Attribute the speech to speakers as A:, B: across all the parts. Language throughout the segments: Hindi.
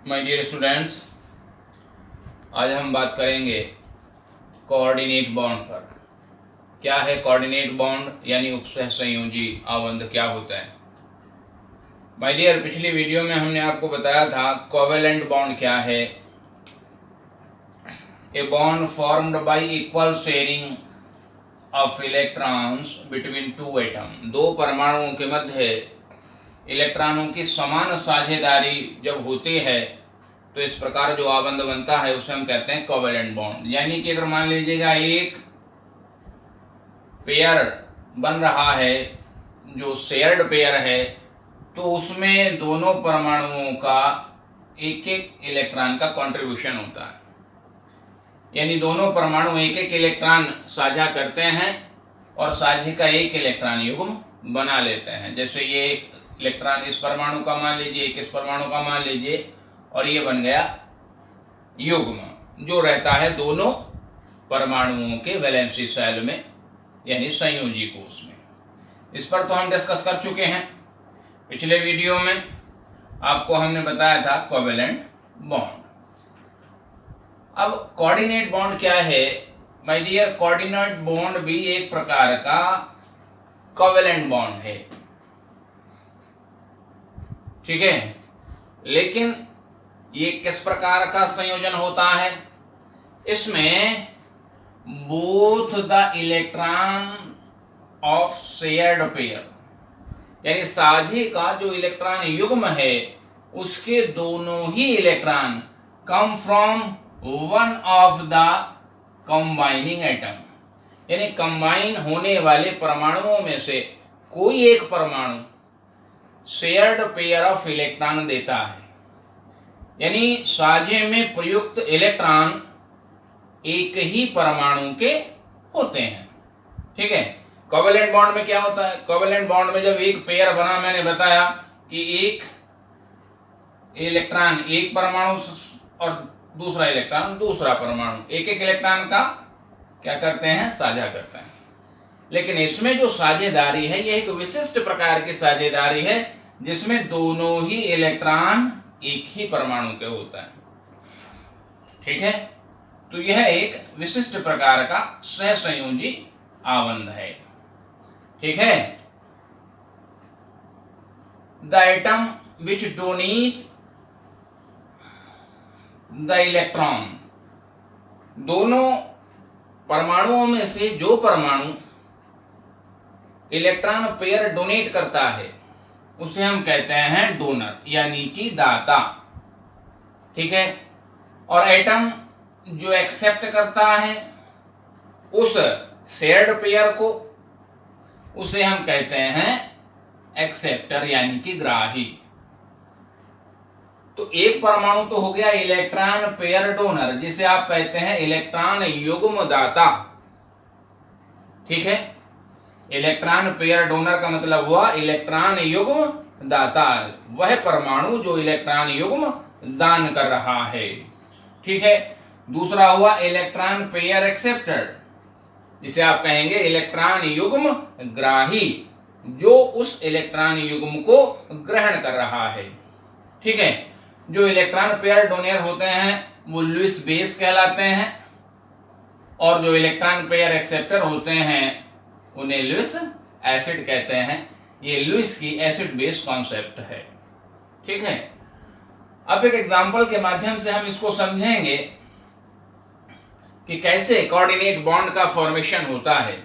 A: माय डियर स्टूडेंट्स, आज हम बात करेंगे कोऑर्डिनेट बॉन्ड पर। क्या है कोऑर्डिनेट बॉन्ड यानी उपसह संयोजी आबंध, क्या होता है? माय डियर, पिछली वीडियो में हमने आपको बताया था कोवेलेंट बॉन्ड क्या है। A bond formed by equal sharing of electrons between two atom. दो परमाणुओं के मध्य इलेक्ट्रॉनों की समान साझेदारी जब होती है तो इस प्रकार जो आबंध बनता है उसे हम कहते हैं कोवेलेंट बॉन्ड। यानी कि अगर मान लीजिएगा एक पेयर बन रहा है जो शेयर्ड पेयर है, तो उसमें दोनों परमाणुओं का एक एक इलेक्ट्रॉन का कंट्रीब्यूशन होता है। यानी दोनों परमाणु एक एक इलेक्ट्रॉन साझा करते हैं और साझे का एक इलेक्ट्रॉन युग्म बना लेते हैं। जैसे ये इलेक्ट्रॉन इस परमाणु का मान लीजिए, एक इस परमाणु का मान लीजिए, और ये बन गया युग्म जो रहता है दोनों परमाणुओं के वैलेंसी शेल में, यानी संयोजी कोष में। इस पर तो हम डिस्कस कर चुके हैं पिछले वीडियो में। आपको हमने बताया था कोवेलेंट बॉन्ड। अब कोऑर्डिनेट बॉन्ड क्या है? माय डियर, कोऑर्डिनेट बॉन्ड भी एक प्रकार का कोवेलेंट बॉन्ड है, ठीक है। लेकिन ये किस प्रकार का संयोजन होता है? इसमें both the electron of shared pair, यानी साझे का जो इलेक्ट्रॉन युग्म है उसके दोनों ही electron come from one of the combining atom, यानी कंबाइन होने वाले परमाणुओं में से कोई एक परमाणु शेयर्ड पेयर ऑफ इलेक्ट्रॉन देता है। यानी साझे में प्रयुक्त इलेक्ट्रॉन एक ही परमाणु के होते हैं, ठीक है। कोवेलेंट बॉन्ड में क्या होता है? कोवेलेंट बॉन्ड में जब एक पेयर बना, मैंने बताया कि एक इलेक्ट्रॉन एक परमाणु और दूसरा इलेक्ट्रॉन दूसरा परमाणु एक एक इलेक्ट्रॉन का क्या करते हैं? साझा करते हैं। लेकिन इसमें जो साझेदारी है यह एक विशिष्ट प्रकार की साझेदारी है जिसमें दोनों ही इलेक्ट्रॉन एक ही परमाणु के होता है, ठीक है। तो यह एक विशिष्ट प्रकार का सहसंयोजी आबंध है, ठीक है। The atom which donate the electron, दोनों परमाणुओं में से जो परमाणु इलेक्ट्रॉन पेयर डोनेट करता है उसे हम कहते हैं डोनर, यानी कि दाता, ठीक है। और एटम जो एक्सेप्ट करता है उस शेयर्ड पेयर को उसे हम कहते हैं एक्सेप्टर, यानी कि ग्राही। तो एक परमाणु तो हो गया इलेक्ट्रॉन पेयर डोनर, जिसे आप कहते हैं इलेक्ट्रॉन युग्म दाता, ठीक है। इलेक्ट्रॉन पेयर डोनर का मतलब हुआ इलेक्ट्रॉन युग्म दाता, वह परमाणु जो इलेक्ट्रॉन युग्म दान कर रहा है, ठीक है। दूसरा हुआ इलेक्ट्रॉन पेयर एक्सेप्टर, जिसे आप कहेंगे इलेक्ट्रॉन युग्म ग्राही, जो उस इलेक्ट्रॉन युग्म को ग्रहण कर रहा है, ठीक है। जो इलेक्ट्रॉन पेयर डोनर होते हैं वो लुईस बेस कहलाते हैं, और जो इलेक्ट्रॉन पेयर एक्सेप्टर होते हैं उन्हें लुईस एसिड कहते हैं। ये लुईस की एसिड बेस कॉन्सेप्ट है, ठीक है। अब एक एग्जांपल के माध्यम से हम इसको समझेंगे कि कैसे कोऑर्डिनेट बॉन्ड का फॉर्मेशन होता है।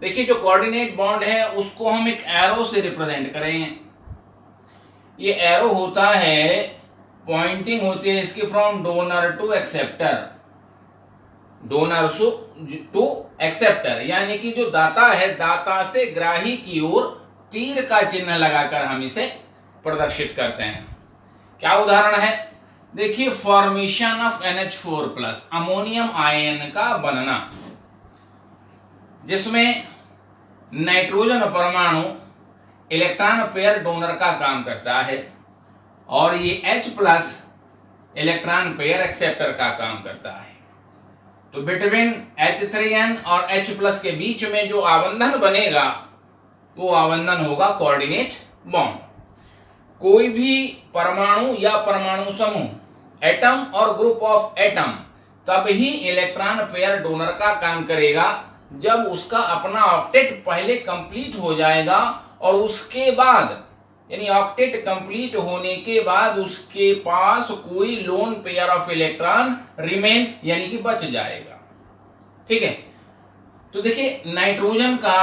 A: देखिए, जो कोऑर्डिनेट बॉन्ड है उसको हम एक एरो से रिप्रेजेंट करेंगे। ये एरो होता है, पॉइंटिंग होती है इसकी from donor to acceptor, donor to acceptor, यानी कि जो दाता है दाता से ग्राही की ओर तीर का चिन्ह लगाकर हम इसे प्रदर्शित करते हैं। क्या उदाहरण है? देखिए, formation of NH4+, ammonium ion का बनना, जिसमें नाइट्रोजन परमाणु इलेक्ट्रॉन पेयर डोनर का काम करता है और ये H+ इलेक्ट्रॉन पेयर एक्सेप्टर का काम करता है। तो बिटवीन H3N और H+ के बीच में जो आबंधन बनेगा वो आबंधन होगा कोऑर्डिनेट बॉन्ड। कोई भी परमाणु या परमाणु समूह, एटम और ग्रुप ऑफ एटम, तब ही इलेक्ट्रॉन पेयर डोनर का काम करेगा जब उसका अपना ऑक्टेट पहले कंप्लीट हो जाएगा और उसके बाद यानी ऑक्टेट कंप्लीट होने के बाद उसके पास कोई lone pair of electron remain यानी कि बच जाएगा। ठीक है, तो देखिए नाइट्रोजन का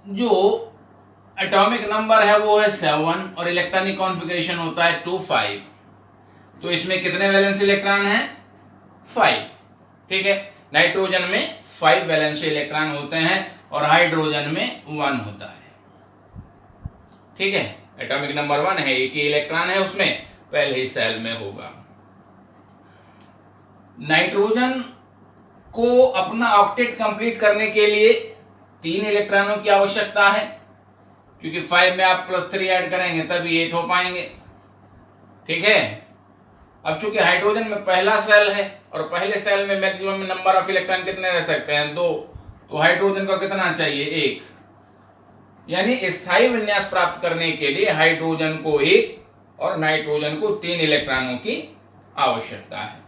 A: जो एटॉमिक नंबर है वो है 7 और इलेक्ट्रॉनिक कॉन्फ़िगरेशन होता है 2 5। तो इसमें कितने वैलेंस इलेक्ट्रॉन हैं? 5। ठीक है, नाइट्रोजन में 5 वैलेंस इलेक्ट्रॉन होते हैं और हाइड्रोजन में 1 होता है। ठीक है, एटॉमिक नंबर 1 है, एक ही इलेक्ट्रॉन है उसमें, पहले ही सेल में होगा। नाइट्रोजन को अपना ऑक्टेट कंप्लीट करने के लिए 3 इलेक्ट्रॉनों की आवश्यकता है, क्योंकि 5 में आप +3 ऐड करेंगे तभी 8 हो पाएंगे। ठीक है, अब चूंकि हाइड्रोजन में पहला सेल है और पहले सेल में मैक्सिमम नंबर ऑफ इलेक्ट्रॉन कितने रह सकते हैं? 2। तो हाइड्रोजन को कितना चाहिए? 1। यानी स्थायी विन्यास प्राप्त करने के लिए हाइड्रोजन को 1 और नाइट्रोजन को 3 इलेक्ट्रॉनों की आवश्यकता है।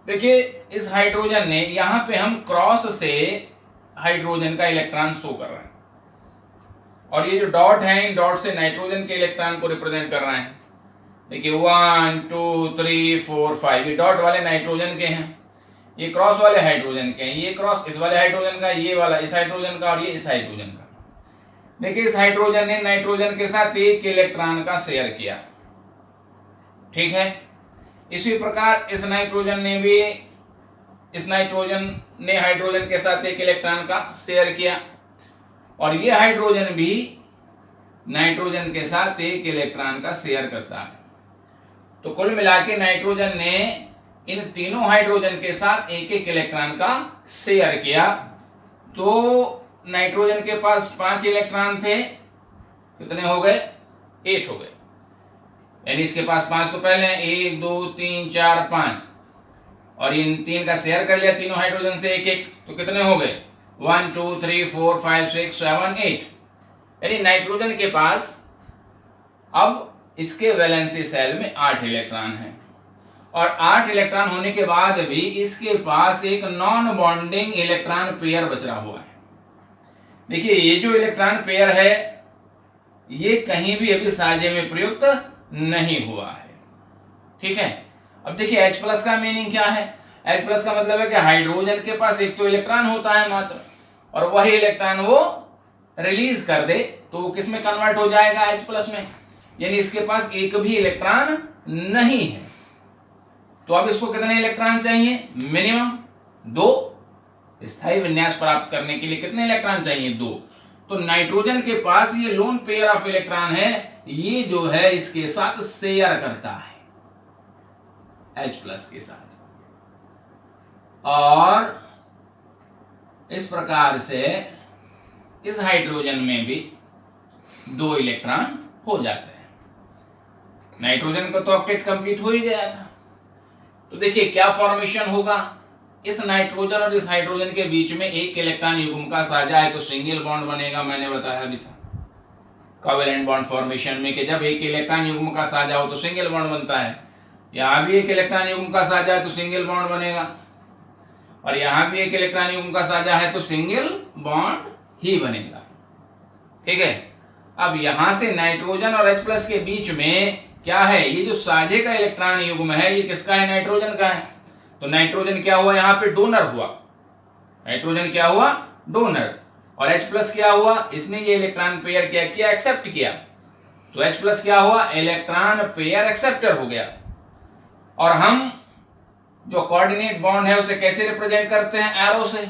A: देखिए इस हाइड्रोजन ने, यहां पे हम क्रॉस से हाइड्रोजन का इलेक्ट्रॉन शो कर रहे हैं और ये जो डॉट है इन डॉट से नाइट्रोजन के इलेक्ट्रॉन को रिप्रेजेंट कर रहे हैं। देखिए 1 2 3 4 5 ये डॉट वाले नाइट्रोजन के हैं, ये क्रॉस वाले हाइड्रोजन के हैं, ये क्रॉस इस वाले हाइड्रोजन का, ये वाला इस हाइड्रोजन का और ये इस हाइड्रोजन का। देखिए इस हाइड्रोजन ने नाइट्रोजन के साथ 1 इलेक्ट्रॉन का शेयर किया। ठीक है, इसी प्रकार इस नाइट्रोजन ने हाइड्रोजन के साथ 1 इलेक्ट्रॉन का शेयर किया और ये हाइड्रोजन भी नाइट्रोजन के साथ 1 इलेक्ट्रॉन का शेयर करता है। तो कुल मिला के नाइट्रोजन ने इन तीनों हाइड्रोजन के साथ 1 इलेक्ट्रॉन का शेयर किया। तो नाइट्रोजन के पास 5 इलेक्ट्रॉन थे, कितने हो गए? 8 हो गए। यानी इसके पास 5 तो पहले हैं, 1 2 3 4 5 और इन 3 का शेयर कर लिया तीनों हाइड्रोजन से 1 तो कितने हो गए? 1 2 3 4 5 6 7 8। यानी नाइट्रोजन के पास अब इसके वैलेंसी सेल में 8 इलेक्ट्रॉन हैं और 8 इलेक्ट्रॉन होने के बाद भी इसके पास एक नॉन बॉन्डिंग इलेक्ट्रॉन पेयर बच रहा हुआ है। देखिए ये जो इलेक्ट्रॉन पेयर है ये कहीं भी अभी साझे में प्रयुक्त नहीं हुआ है। ठीक है, अब देखिए H+ का मीनिंग क्या है? H+ का मतलब है कि हाइड्रोजन के पास एक तो इलेक्ट्रॉन होता है मात्र और वही इलेक्ट्रॉन वो रिलीज कर दे तो वो किस में कन्वर्ट हो जाएगा? H+ में। यानी इसके पास एक भी इलेक्ट्रॉन नहीं है। तो अब इसको कितने इलेक्ट्रॉन चाहिए? मिनिमम 2। स्थायी विन्यास प्राप्त करने के लिए कितने इलेक्ट्रॉन चाहिए? 2। तो नाइट्रोजन के पास ये लोन पेयर ऑफ इलेक्ट्रॉन है, ये जो है इसके साथ शेयर करता है H+ के साथ और इस प्रकार से इस हाइड्रोजन में भी 2 इलेक्ट्रॉन हो जाते हैं। नाइट्रोजन का तो ऑक्टेट कंप्लीट हो ही गया था। तो देखिए क्या फॉर्मेशन होगा? इस नाइट्रोजन और इस हाइड्रोजन के बीच में 1 इलेक्ट्रॉन युग्म का साझा है तो सिंगल बॉन्ड बनेगा। मैंने बताया अभी था कोवेलेंट बॉन्ड फॉर्मेशन में कि जब 1 इलेक्ट्रॉन युग्म का साझा हो तो सिंगल बॉन्ड बनता है। यहाँ भी 1 इलेक्ट्रॉन युग्म का साझा है तो सिंगल बॉन्ड बनेगा और यहाँ भी 1 इलेक्ट्रॉन युग्म का साझा है तो सिंगल बॉन्ड ही बनेगा। ठीक है, अब यहाँ से नाइट्रोजन और H+ के बीच में क्या है? ये जो साझे का इलेक्ट्रॉन युग्म है ये किसका है? नाइट्रोजन का है। तो नाइट्रोजन क्या हुआ? यहाँ पे डोनर हुआ। नाइट्रोजन क्या हुआ? डोनर। और H+ क्या हुआ? इसने ये इलेक्ट्रॉन पेयर क्या किया? एक्सेप्ट किया। तो H+ क्या हुआ? इलेक्ट्रॉन पेयर एक्सेप्टर हो गया। और हम जो कोऑर्डिनेट बॉन्ड है उसे कैसे रिप्रेजेंट करते हैं? एरो से,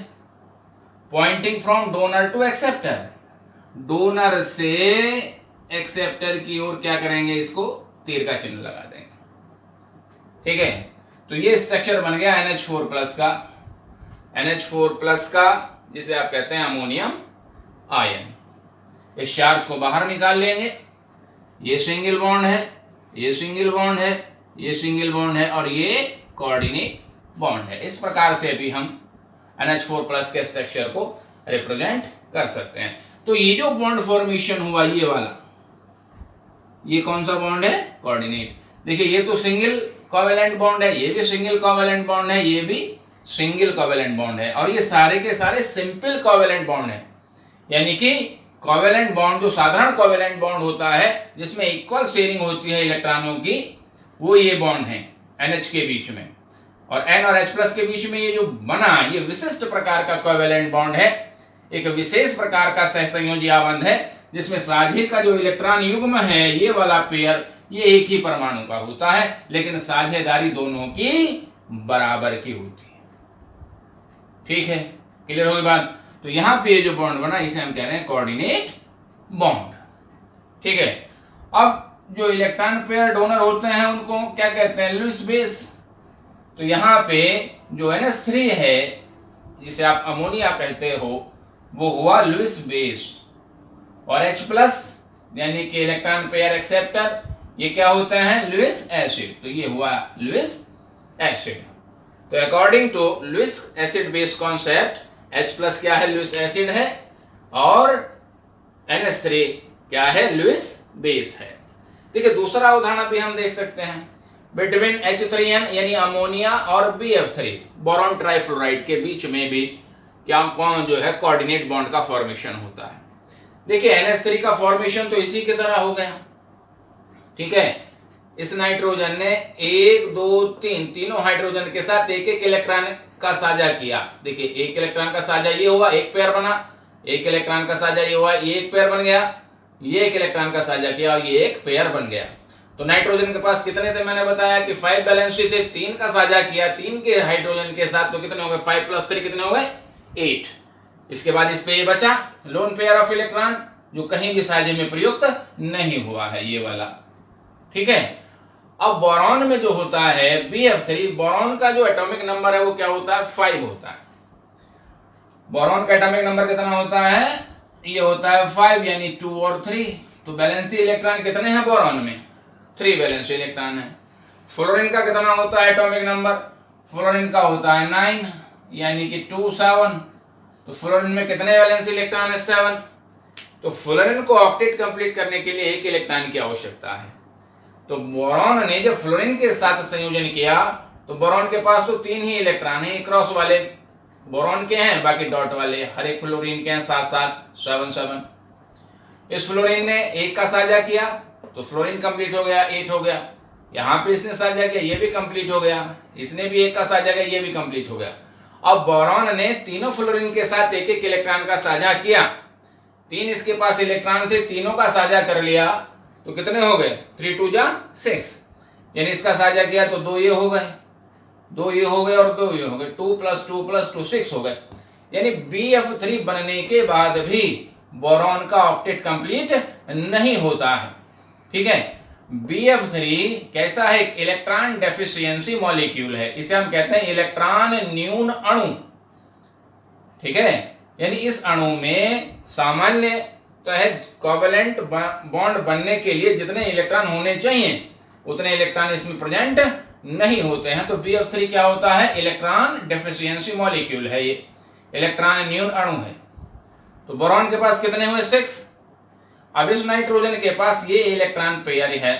A: pointing from donor to acceptor. Donor से एक्सेप्टर की ओर क्या करेंगे? इसको तीर का चिन्ह लगा देंगे। ठीक है, तो ये स्ट्रक्चर बन गया NH4+ का। NH4+ का जिसे आप कहते हैं अमोनियम आयन। इस चार्ज को बाहर निकाल लेंगे। ये सिंगल बॉन्ड है, ये सिंगल बॉन्ड है, ये सिंगल बॉन्ड है और ये कोऑर्डिनेट बॉन्ड है। इस प्रकार से भी हम NH4+ के स्ट्रक्चर को रिप्रेजेंट कर सकते हैं। तो ये जो बॉन्ड फॉर्मेशन हुआ ये वाला, ये कौन सा बॉन्ड है? कोऑर्डिनेट। देखिए ये तो सिंगल कोवेलेंट बॉन्ड है, ये भी सिंगल कोवेलेंट बॉन्ड है, ये भी सिंगल कोवेलेंट बॉन्ड है, और ये सारे के सारे सिंपल कोवेलेंट बॉन्ड है। यानी कि कोवेलेंट बॉन्ड जो साधारण कोवेलेंट बॉन्ड होता है जिसमें इक्वल शेयरिंग होती है इलेक्ट्रॉनों की, वो ये बॉन्ड है NH के बीच में, और N और H+ के बीच में ये जो बना ये विशिष्ट प्रकार का कोवेलेंट बॉन्ड है, एक विशेष प्रकार का सहसंयोजी आबंध है जिसमें साझे का जो इलेक्ट्रॉन युग्म है ये वाला पेयर ये एक ही परमाणु का होता है, लेकिन साझेदारी दोनों की बराबर की होती है। ठीक है, क्लियर होगी बात? तो यहां पे जो बॉन्ड बना इसे हम कह रहे हैं कोऑर्डिनेट बॉन्ड। ठीक है, अब जो इलेक्ट्रॉन पेयर डोनर होते हैं उनको क्या कहते हैं? Lewis base. तो यहां पे जो NH3 है जिसे आप अमोनिया कहते हो वो हुआ लुईस बेस, और H+ यानी कि इलेक्ट्रॉन पेयर एक्सेप्टर ये क्या होते हैं? Lewis acid. तो ये हुआ लुईस एसिड। तो according to Lewis acid base concept H+ क्या है? लुईस एसिड है, और NH3 क्या है? लुईस बेस है। ठीक है, दूसरा उदाहरण भी हम देख सकते हैं बिटवीन H3N यानी अमोनिया और BF3 बोरॉन ट्राइफ्लोराइड के बीच में भी क्या कौन जो है कोऑर्डिनेट बॉन्ड का फॉर्मेशन होता है। देखिए NH3 का फॉर्मेशन तो इसी की तरह हो गया। ठीक है, इस नाइट्रोजन ने 1 2 3 तीनों हाइड्रोजन के साथ एक एक इलेक्ट्रॉन का साझा किया। देखिए एक इलेक्ट्रॉन का साझा ये हुआ, एक पेयर बना, एक इलेक्ट्रॉन का साझा ये हुआ, ये एक पेयर बन गया, ये एक इलेक्ट्रॉन का साझा किया और ये एक पेयर बन गया। तो नाइट्रोजन के पास कितने थे? मैंने बताया कि 5 वैलेंसी थे, 3 का साझा किया 3 के हाइड्रोजन के साथ, तो कितने हो गए? 5 + 3 कितने हो गए? 8। इसके बाद इस पे ये बचा लोन पेयर ऑफ इलेक्ट्रॉन जो कहीं भी साझे में प्रयुक्त नहीं हुआ है, ये वाला। ठीक है, अब बोरॉन में जो होता है BF3, बोरॉन का जो एटॉमिक नंबर है वो क्या होता है? 5 होता है। बोरॉन का एटॉमिक नंबर कितना होता है? ये होता है 5, यानी 2 और 3। तो वैलेंसी इलेक्ट्रॉन कितने हैं बोरॉन में? 3 वैलेंसी इलेक्ट्रॉन है। फ्लोरीन का कितना होता है एटॉमिक नंबर? फ्लोरीन का होता है 9, यानी कि 2 7। तो फ्लोरीन में कितने वैलेंसी इलेक्ट्रॉन है? 7। तो फ्लोरीन को ऑक्टेट कंप्लीट करने के लिए एक इलेक्ट्रॉन की आवश्यकता है। तो बोरॉन ने जब फ्लोरीन के साथ संयोजन किया तो बोरॉन के पास तो 3 ही इलेक्ट्रॉन है, क्रॉस वाले बोरॉन के हैं, बाकी डॉट वाले हर एक फ्लोरीन के हैं 7 7 7 7। इस फ्लोरीन ने 1 का साझा किया तो फ्लोरीन कंप्लीट हो गया, 8 हो गया। यहाँ पे इसने साझा किया, ये भी कंप्लीट हो गया, इसने भी 1 का साझा किया, ये भी कंप्लीट हो गया। अब बोरॉन ने तीनों फ्लोरीन के साथ एक एक इलेक्ट्रॉन का साझा किया, 3 इसके पास इलेक्ट्रॉन थे, तीनों का साझा कर लिया, तो कितने हो गए? 3 2 6, यानी इसका साझा किया तो 2 ये हो गए, 2 ये हो गए और 2 ये हो गए, 2 + 2 + 2 6 हो गए। यानी BF3 बनने के बाद भी बोरॉन का ऑक्टेट कंप्लीट नहीं होता है। ठीक है, BF3 कैसा है? इलेक्ट्रॉन डेफिशिएंसी मॉलिक्यूल है, इसे हम कहते हैं इलेक्ट्रॉन न्यून अणु। ठीक है, यानी इस अणु में सामान्य कोवेलेंट बॉन्ड बनने के लिए जितने इलेक्ट्रॉन होने चाहिए उतने इलेक्ट्रॉन इसमें प्रेजेंट नहीं होते हैं। तो BF3 क्या होता है? इलेक्ट्रॉन डेफिशिएंसी मॉलिक्यूल है, ये इलेक्ट्रॉन न्यून अणु है। तो बोरॉन के पास कितने हुए? 6। अब इस नाइट्रोजन के पास ये इलेक्ट्रॉन पेयर है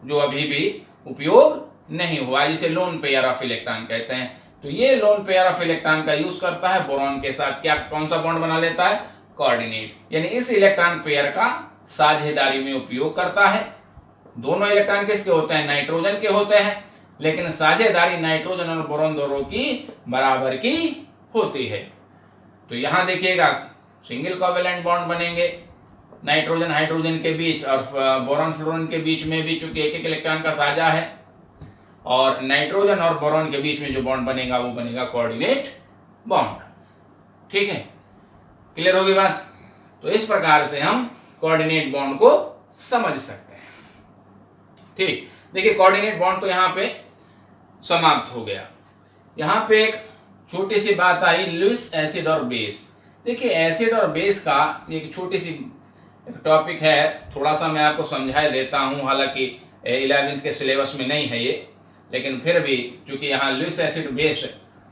A: जो अभी भी उपयोग नहीं हुआ, जिसे लोन पेयर ऑफ इलेक्ट्रॉन कहते हैं। तो ये लोन पेयर ऑफ इलेक्ट्रॉन का यूज करता है बोरॉन के साथ, क्या कौन सा बॉन्ड बना लेता है? कोऑर्डिनेट, यानी इस इलेक्ट्रॉन पेयर का साझेदारी में उपयोग करता है। दोनों इलेक्ट्रॉन किसके होते हैं? नाइट्रोजन के होते हैं, लेकिन साझेदारी नाइट्रोजन और बोरॉन दोनों की बराबर की होती है। तो यहां देखिएगा सिंगल कोवेलेंट बॉन्ड बनेंगे नाइट्रोजन हाइड्रोजन के बीच, और बोरॉन फ्लोरीन के बीच में भी चूंकि एक एक इलेक्ट्रॉन का साझा है, और नाइट्रोजन और बोरॉन के बीच में जो बॉन्ड बनेगा वो बनेगा कोऑर्डिनेट बॉन्ड। ठीक है, क्लियर होगी बात? तो इस प्रकार से हम कोऑर्डिनेट बॉन्ड को समझ सकते हैं। ठीक, देखिए कोऑर्डिनेट बॉन्ड तो यहाँ पे समाप्त हो गया। यहाँ पे एक छोटी सी बात आई, लुईस एसिड और बेस। देखिए एसिड और बेस का एक छोटी सी टॉपिक है, थोड़ा सा मैं आपको समझा देता हूँ, हालांकि 11th के सिलेबस में नहीं है ये, लेकिन फिर भी चूंकि यहाँ लुईस एसिड बेस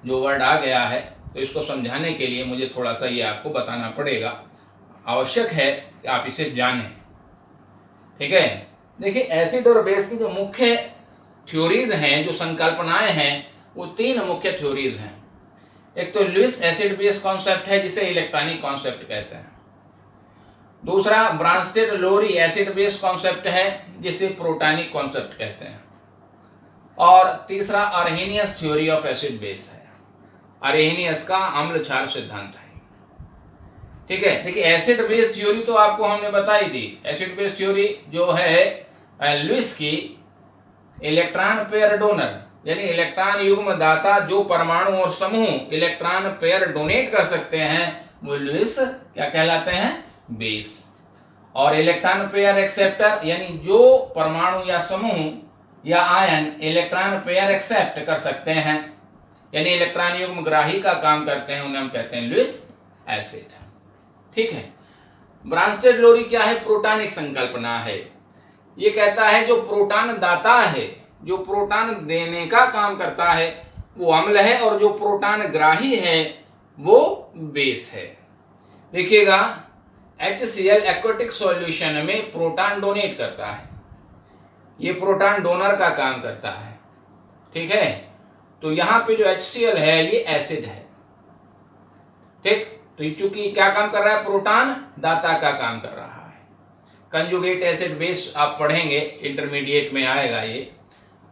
A: जो वर्ड आ गया है तो इसको समझाने के लिए मुझे थोड़ा सा ये आपको बताना पड़ेगा। आवश्यक है कि आप इसे जानें। ठीक है। देखिए एसिड और बेस की जो मुख्य थ्योरीज हैं, जो संकल्पनाएं हैं, वो तीन मुख्य थ्योरीज हैं। एक तो लुईस एसिड बेस कॉन्सेप्ट है जिसे इलेक्ट्रॉनिक कॉन्सेप्ट कहते हैं। दूसरा ब्रांस्टेड लोरी एसिड बेस कॉन्सेप्ट है जिसे प्रोटॉनिक कॉन्सेप्ट कहते हैं। और तीसरा अर्हेनियस थ्योरी ऑफ एसिड बेस है। अर्हेनियस का अम्ल क्षार सिद्धांत है। ठीक है। देखिए एसिड बेस थ्योरी तो आपको हमने बताई थी। एसिड बेस थ्योरी जो है लुईस की इलेक्ट्रॉन पेयर डोनर यानी इलेक्ट्रॉन युग्म दाता जो परमाणु और समूह इलेक्ट्रॉन पेयर डोनेट कर सकते हैं वो लुईस क्या कहलाते हैं, बेस। और इलेक्ट्रॉन पेयर एक्सेप्टर यानी जो परमाणु या समूह या आयन इलेक्ट्रॉन पेयर एक्सेप्ट कर सकते हैं यानी इलेक्ट्रॉन युग्म ग्राही का काम करते हैं, उन्हें हम कहते हैं लुईस एसिड। ठीक है। ब्रांस्टेड लोरी क्या है, प्रोटॉनिक संकल्पना है। ये कहता है जो प्रोटॉन दाता है, जो प्रोटॉन देने का काम करता है वो अम्ल है और जो प्रोटॉन ग्राही है वो बेस है। देखिएगा HCl एक्वेटिक सॉल्यूशन में प्रोटॉन डोनेट करता है, ये प्रोटॉन डोनर का काम करता है। ठीक है। तो यहां पे जो HCl है ये एसिड है। ठीक। तो चूंकि क्या काम कर रहा है, प्रोटॉन दाता का काम कर रहा है। कंजुगेट एसिड बेस आप पढ़ेंगे, इंटरमीडिएट में आएगा ये,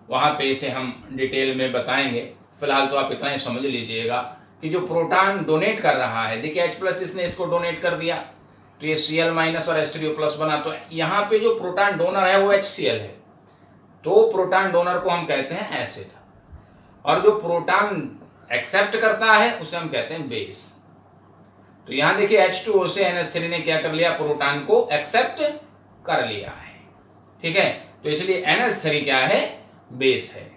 A: वहां पे इसे हम डिटेल में बताएंगे। फिलहाल तो आप इतना ही समझ लीजिएगा कि जो प्रोटॉन डोनेट कर रहा है, देखिए H+ इसने इसको डोनेट कर दिया तो ये Cl- और H3O+ बना, तो यहाँ पे जो प्रोटॉन डोनर है वो HCl है, तो प्रोटॉन डोनर को हम कहते हैं एसिड। और जो प्रोटॉन एक्सेप्ट करता है उसे हम कहते हैं बेस। तो यहां देखिए H2O से NH3 ने क्या कर लिया, प्रोटॉन को एक्सेप्ट कर लिया है। ठीक है। तो इसलिए NH3 क्या है, बेस है।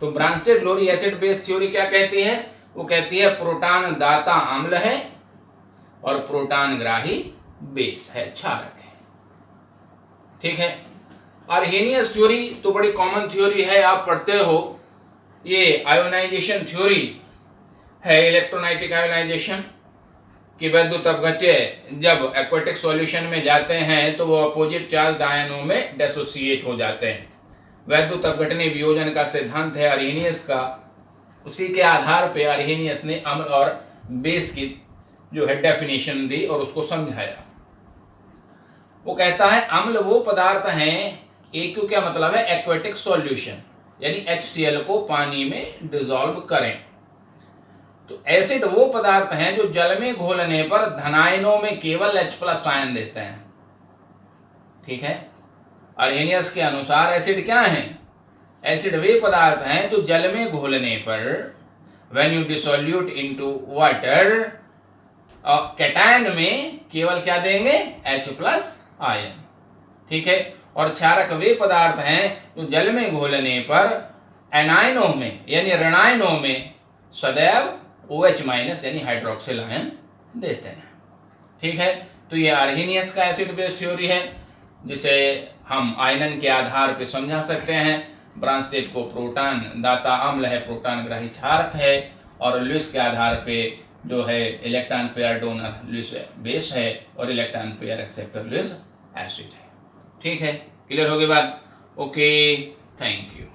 A: तो ब्रांस्टेड लोरी एसिड बेस थ्योरी क्या कहती है, वो कहती है प्रोटॉन दाता अम्ल है और प्रोटॉन ग्राही बेस है, क्षारक है। ठीक है। अर्हेनियस थ्योरी तो बड़ी कॉमन थ्योरी है, आप पढ़ते हो। ये आयोनाइजेशन थ्योरी है, इलेक्ट्रोनाइटिक आयोनाइजेशन कि वैद्युत अपघट्य जब एक्वेटिक सॉल्यूशन में जाते हैं तो वो अपोजिट चार्ज आयनों में डिसोसिएट हो जाते हैं। वैद्युत अपघटनी वियोजन का सिद्धांत है अर्हेनियस का। उसी के आधार पर अर्हेनियस ने अम्ल और बेस की जो है डेफिनेशन दी और उसको समझाया। वो कहता है अम्ल वो पदार्थ हैं, AQ क्या मतलब है, एक्वेटिक सॉल्यूशन, यानी HCl को पानी में डिसॉल्व करें। तो एसिड वो पदार्थ हैं जो जल में घोलने पर धनायनों में केवल H+ आयन देते हैं। ठीक है। अर्हेनियस के अनुसार एसिड क्या है, एसिड वे पदार्थ हैं जो जल में घोलने पर when you dissolute into water cation में केवल क्या देंगे, H+ आयन। ठीक है। और क्षारक वे पदार्थ हैं जो जल में घोलने पर एनायनों में यानी ऋणायनों में सदैव OH- यानी हाइड्रोक्सिल आयन देते हैं। ठीक है। तो ये अर्हेनियस का एसिड बेस थ्योरी है जिसे हम आयनन के आधार पे समझा सकते हैं। ब्रांस्टेड को प्रोटॉन दाता अम्ल है, प्रोटॉन ग्राही क्षारक है, और लुईस के आधार पे जो है electron pair donor Lewis base है और electron pair acceptor Lewis acid है। ठीक है। क्लियर हो गई बात? Okay, thank you.